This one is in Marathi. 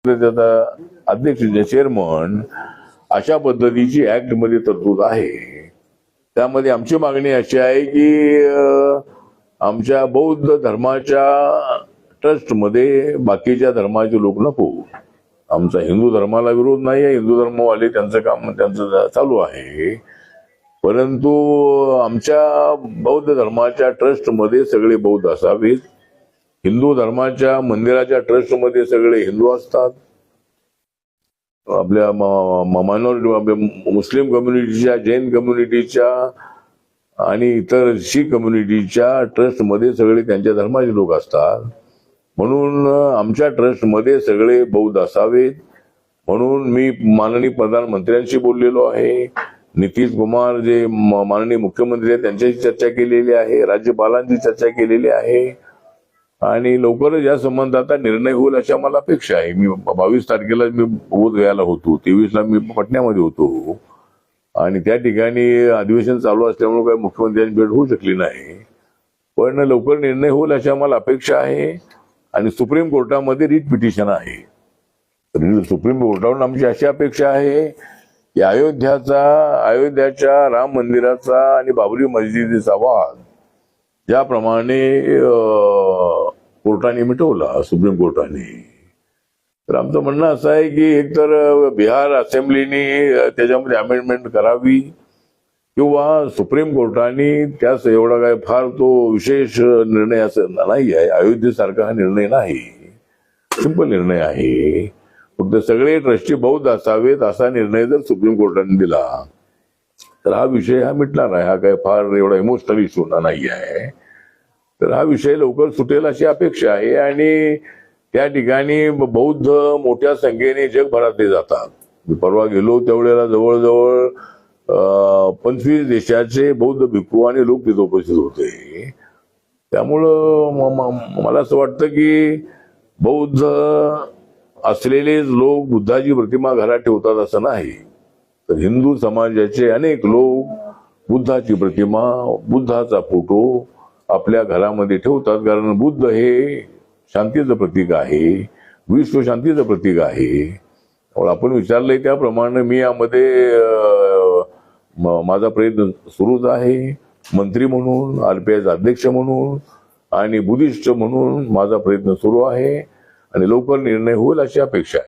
त्याचा अध्यक्ष चेअरमन अशा पद्धतीची ऍक्ट मध्ये तरतूद आहे. त्यामध्ये आमची मागणी अशी आहे की आमच्या बौद्ध धर्माच्या ट्रस्टमध्ये बाकीच्या धर्माचे लोक नको. आमचा हिंदू धर्माला विरोध नाही आहे, हिंदू धर्मवाले त्यांचं काम त्यांचं चालू आहे, परंतु आमच्या बौद्ध धर्माच्या ट्रस्टमध्ये सगळे बौद्ध असावेत. हिंदू धर्माच्या मंदिराच्या ट्रस्टमध्ये सगळे हिंदू असतात. आपल्या मायनॉरिटी मुस्लिम कम्युनिटीच्या, जैन कम्युनिटीच्या आणि इतर शीख कम्युनिटीच्या ट्रस्टमध्ये सगळे त्यांच्या धर्माचे लोक असतात. म्हणून आमच्या ट्रस्टमध्ये सगळे बौद्ध असावेत. म्हणून मी माननीय प्रधानमंत्र्यांशी बोललेलो आहे. नितीश कुमार जे माननीय मुख्यमंत्री आहेत त्यांच्याशी चर्चा केलेली आहे, राज्यपालांची चर्चा केलेली आहे आणि लवकरच या संबंधात निर्णय होईल अशी आम्हाला अपेक्षा आहे. मी 22 तारखेला मी बोधगयाला होतो, 23ला मी पटण्यामध्ये होतो आणि त्या ठिकाणी अधिवेशन चालू असल्यामुळे काही मुख्यमंत्र्यांची भेट होऊ शकली नाही, पण लवकर निर्णय होईल अशी आम्हाला अपेक्षा आहे. आणि सुप्रीम कोर्टामध्ये रिट पिटिशन आहे. सुप्रीम कोर्टावरून आमची अशी अपेक्षा आहे की अयोध्याच्या राम मंदिराचा आणि बाबरी मस्जिदीचा वाद ज्याप्रमाणे कोर्टाने मिटवला, सुप्रीम कोर्टाने, तर आमचं म्हणणं असं आहे की एकतर बिहार असेंब्लीने त्याच्यामध्ये अमेंडमेंट करावी किंवा सुप्रीम कोर्टाने त्यास एवढा काय फार तो विशेष निर्णय असं नाही आहे. अयोध्येसारखा हा निर्णय नाही, सिंपल निर्णय आहे. फक्त सगळे ट्रस्टी बौद्ध असावेत असा निर्णय जर सुप्रीम कोर्टाने दिला तर हा विषय हा मिटणार आहे. हा काय फार एवढा इमोशनल इश्यू नाही आहे. तर हा विषय लवकर सुटेल अशी अपेक्षा आहे. आणि त्या ठिकाणी बौद्ध मोठ्या संख्येने जगभरातले जातात. मी परवा गेलो त्यावेळेला जवळजवळ 25 देशाचे बौद्ध भिक्खू आणि लोक तिथे उपस्थित होते. त्यामुळं मला असं वाटतं की बौद्ध असलेले लोक बुद्धाची प्रतिमा घरात ठेवतात असं नाही, तर हिंदू समाजाचे अनेक लोक बुद्धाची प्रतिमा, बुद्धाचा फोटो आपल्या घरामध्ये ठेवतात. कारण बुद्ध हे शांतीचं प्रतीक आहे, विश्व शांतीचं प्रतीक आहे. आपण विचारलंय त्याप्रमाणे मी यामध्ये माझा प्रयत्न सुरूच आहे. मंत्री म्हणून, RPIचा अध्यक्ष म्हणून आणि बुद्धिस्ट म्हणून माझा प्रयत्न सुरू आहे आणि लवकर निर्णय होईल अशी अपेक्षा आहे.